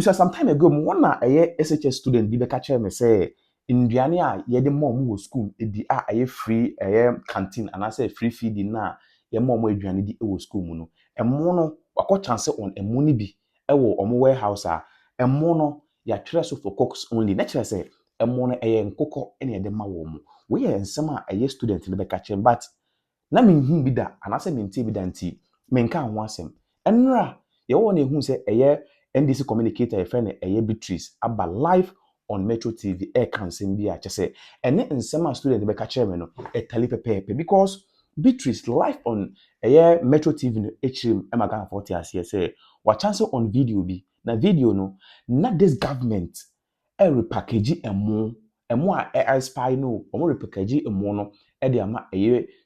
So some time ago, one a SHS student be catch me say Indiana ye the mom who school di a free canteen and I say free feeding na ye mom we aduane di e school mu no. Emo no wakọ chance on emo ni bi e wo omo warehouse a emo no ya twere so for cooks only. Na kire say emo no nkokọ ene ye de ma wo mo. We ye nsem a student ne be catch but na me hu bi da anase me ntie bi da nti me nka ho asem enra ye wo na hu se NDC Communicator a friend Beatrice aba live on Metro TV can send be a chese ene nsema student be catch me no tali pepe because Beatrice live on Metro TV no echrim e maga 40 as say wa chance on video bi na video no na this government repackage emo a spy no omo repackage emo no e de ama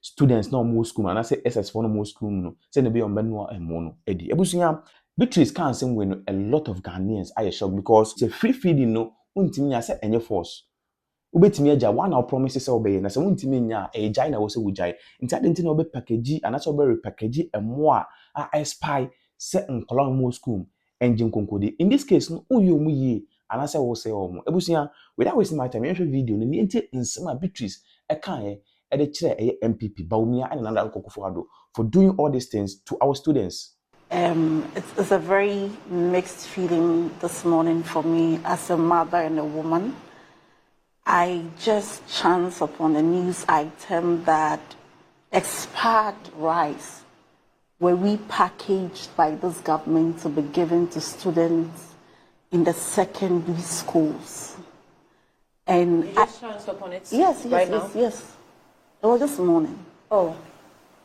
students na omo school na say SS4 no mo school no say na be on no emo no e di ebusunya Beatrice can't say when a lot of Ghanaians are shocked because the free feeding no untimi say any force. Ubetimi eja one our promises obey na say untimi nya eja na wo say wujai. Nti ade nti na obe package and that's obe repackage emo a spy say nkola mo school engine konkodi. In this case no uyo mu yi and say wo say omo. Ebusia without wasting my time you video no nti nsema Beatrice e kan e de kire MPP Bawumia and another Addo for doing all these things to our students. It's a very mixed feeling this morning for me as a mother and a woman. I just chanced upon a news item that expired rice were repackaged by this government to be given to students in the secondary schools. And you just chanced upon it? Yes. It was this morning. Oh.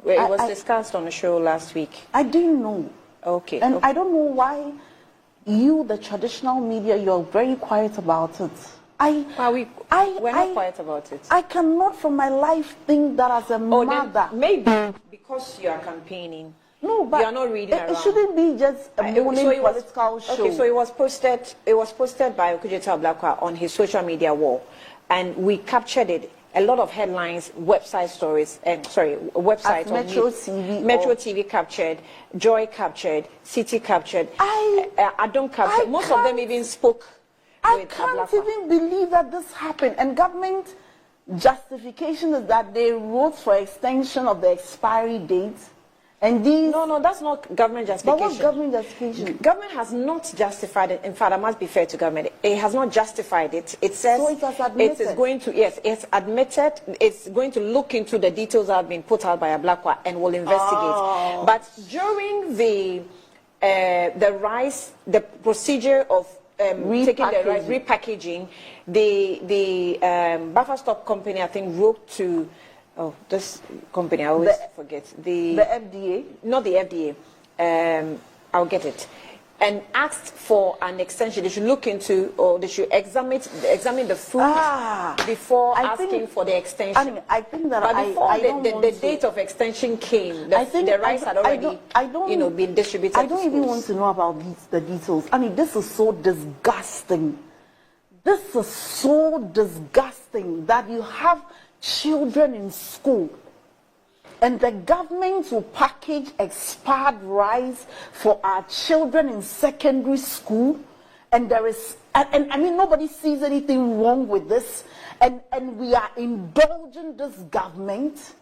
Well, it was discussed on the show last week. I didn't know. Okay. And I don't know why you, the traditional media, you're very quiet about it. We're not quiet about it. I cannot for my life think that as a mother. Maybe because you are campaigning. No, but you are not reading around. It shouldn't be just a morning political show. Okay, so it was posted by Kevintaylor on his social media wall, and we captured it. A lot of headlines, website stories, website on Metro TV. Metro TV captured, Joy captured, City captured, Addo captured. Most of them even spoke. I can't even believe that this happened. And government justification is that they wrote for extension of the expiry date. And these... No, that's not government justification. But what's government justification? Government has not justified it. In fact, I must be fair to government. It has not justified it. It says so it has admitted. It is going to, yes, it's admitted. It's going to look into the details that have been put out by Ablakwa and will investigate. Oh. But during the rice, the procedure of taking the rice, repackaging, the buffer stock company, I think, wrote to... Oh, this company, I always forget. The FDA? Not the FDA. I'll get it. And asked for an extension. They should look into, or they should examine the food before asking for the extension. I think that but before the date of extension came, the rice had already been distributed. I don't even want to know about the details. I mean, this is so disgusting. This is so disgusting that you have children in school and the government will package expired rice for our children in secondary school, and there is and I mean nobody sees anything wrong with this, and we are indulging this government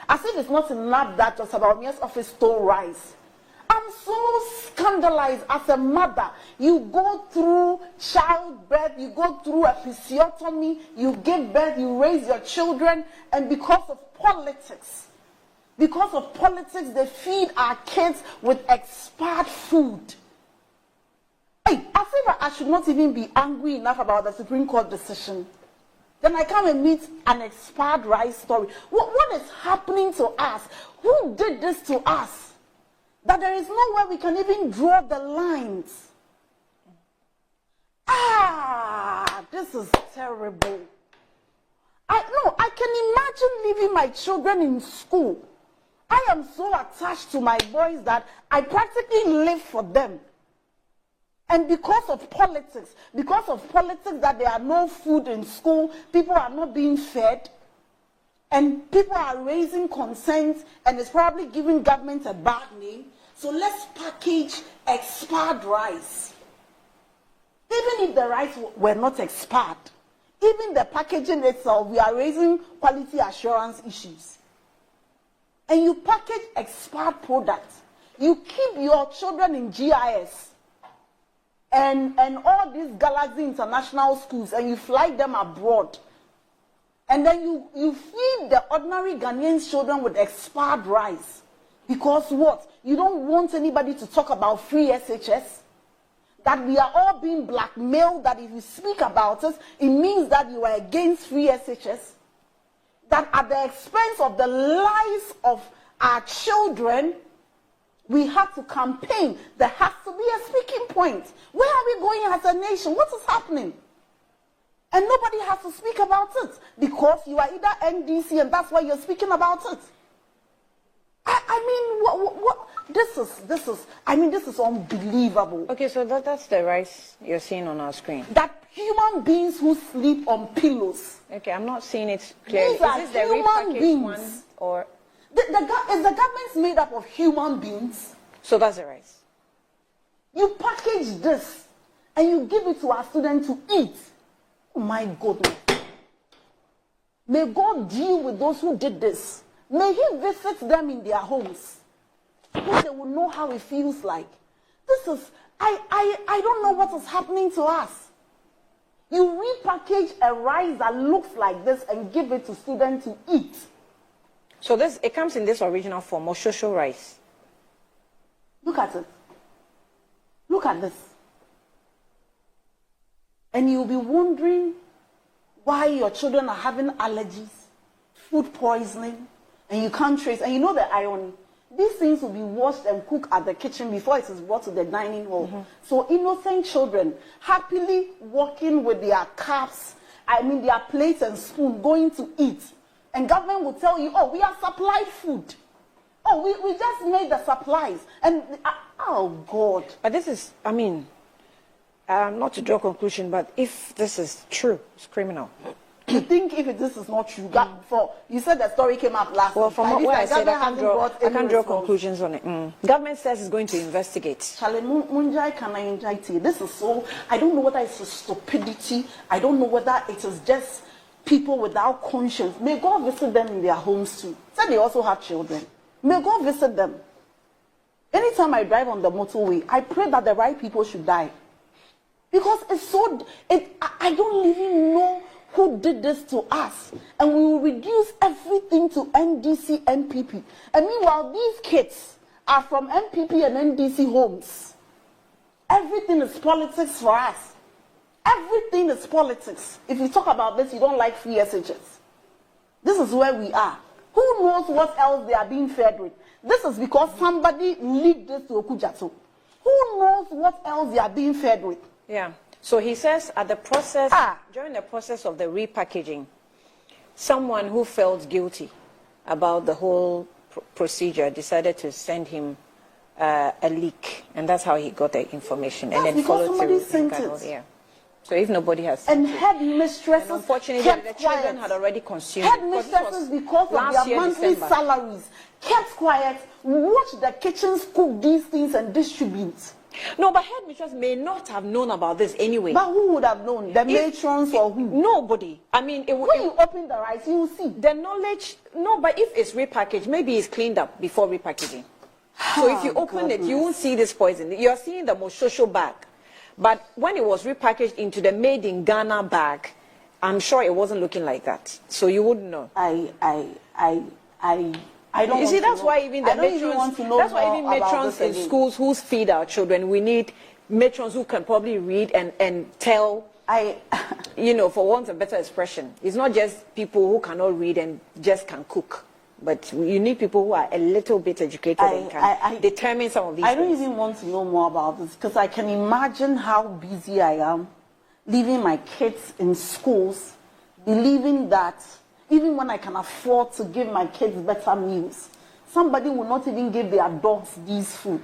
as if it's not enough that just about Bawumia's office stole rice. I'm so scandalized as a mother. You go through childbirth, you go through episiotomy, you give birth, you raise your children, and because of politics, they feed our kids with expired food. Hey, as if I should not even be angry enough about the Supreme Court decision. Then I come and meet an expired rice story. What is happening to us? Who did this to us? That there is nowhere we can even draw the lines. This is terrible. I can imagine leaving my children in school. I am so attached to my boys that I practically live for them. And because of politics that there are no food in school, people are not being fed, and people are raising concerns, and it's probably giving government a bad name. So let's package expired rice. if the rice were not expired? Even the packaging itself, we are raising quality assurance issues. And you package expired products. You keep your children in GIS and all these Galaxy International schools, and you fly them abroad. And then you feed the ordinary Ghanaian children with expired rice. Because what? You don't want anybody to talk about free SHS? That we are all being blackmailed, that if you speak about it, it means that you are against free SHS. That at the expense of the lives of our children, we have to campaign. There has to be a speaking point. Where are we going as a nation? What is happening? And nobody has to speak about it because you are either NDC and that's why you're speaking about it. I mean, what? This is unbelievable. Okay, so that's the rice you're seeing on our screen. That human beings who sleep on pillows. Okay, I'm not seeing it clearly. These are is this human the repackaged beings. one or? Is the government made up of human beings? So that's the rice. You package this and you give it to our students to eat. Oh my goodness. May God deal with those who did this. May He visit them in their homes. So they will know how it feels like. This is, I don't know what is happening to us. You repackage a rice that looks like this and give it to students to eat. So it comes in this original form, Moshosho rice. Look at it. Look at this. And you'll be wondering why your children are having allergies, food poisoning, and you can't trace. And you know the irony. These things will be washed and cooked at the kitchen before it is brought to the dining hall. Mm-hmm. So innocent children happily walking with their cups, their plates and spoon, going to eat. And government will tell you, oh, we have supplied food. Oh, we just made the supplies. And, oh, God. But this is, not to draw a conclusion, but if this is true, it's criminal. You think if this is not true? You said the story came up last week. Well, from what I said, I can't draw conclusions on it. Government says it's going to investigate. This is so, I don't know whether it's a stupidity. I don't know whether it is just people without conscience. May God visit them in their homes too. Said they also have children. May God visit them. Anytime I drive on the motorway, I pray that the right people should die. Because I don't even know who did this to us. And we will reduce everything to NDC, NPP. And meanwhile, these kids are from NPP and NDC homes. Everything is politics for us. Everything is politics. If you talk about this, you don't like free SHS. This is where we are. Who knows what else they are being fed with? This is because somebody leaked this to Okujato. Who knows what else they are being fed with? Yeah. So he says during the process of the repackaging, someone who felt guilty about the whole procedure decided to send him a leak. And that's how he got the information. That's and then followed somebody through. sent it. Yeah. So if nobody has and headmistresses, and unfortunately, the children had already consumed. Headmistresses, because of their monthly salaries, kept quiet, watch the kitchens cook these things and distribute. No, but headmistress may not have known about this anyway. But who would have known? The matrons or who? Nobody. When you open the rice, you will see. The knowledge, no, but if it's repackaged, maybe it's cleaned up before repackaging. So if you open it, you won't see this poison. You're seeing the Moshosho bag. But when it was repackaged into the made in Ghana bag, I'm sure it wasn't looking like that. So you wouldn't know. I don't. You see, that's know. why even the matrons, that's why even matrons in schools who feed our children, we need matrons who can probably read and tell. For want of a better expression, it's not just people who cannot read and just can cook. But you need people who are a little bit educated and can determine some of these things. I don't even want to know more about this because I can imagine how busy I am leaving my kids in schools, believing that even when I can afford to give my kids better meals, somebody will not even give their dogs these food.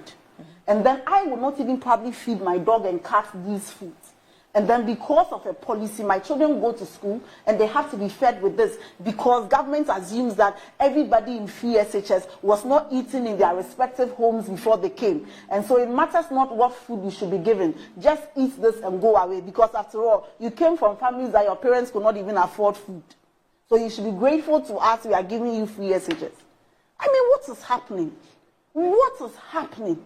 And then I will not even probably feed my dog and cat these foods. And then because of a policy, my children go to school and they have to be fed with this because government assumes that everybody in free SHS was not eating in their respective homes before they came. And so it matters not what food you should be given. Just eat this and go away because after all, you came from families that your parents could not even afford food. So you should be grateful to us, we are giving you free SHS. I mean, what is happening? What is happening?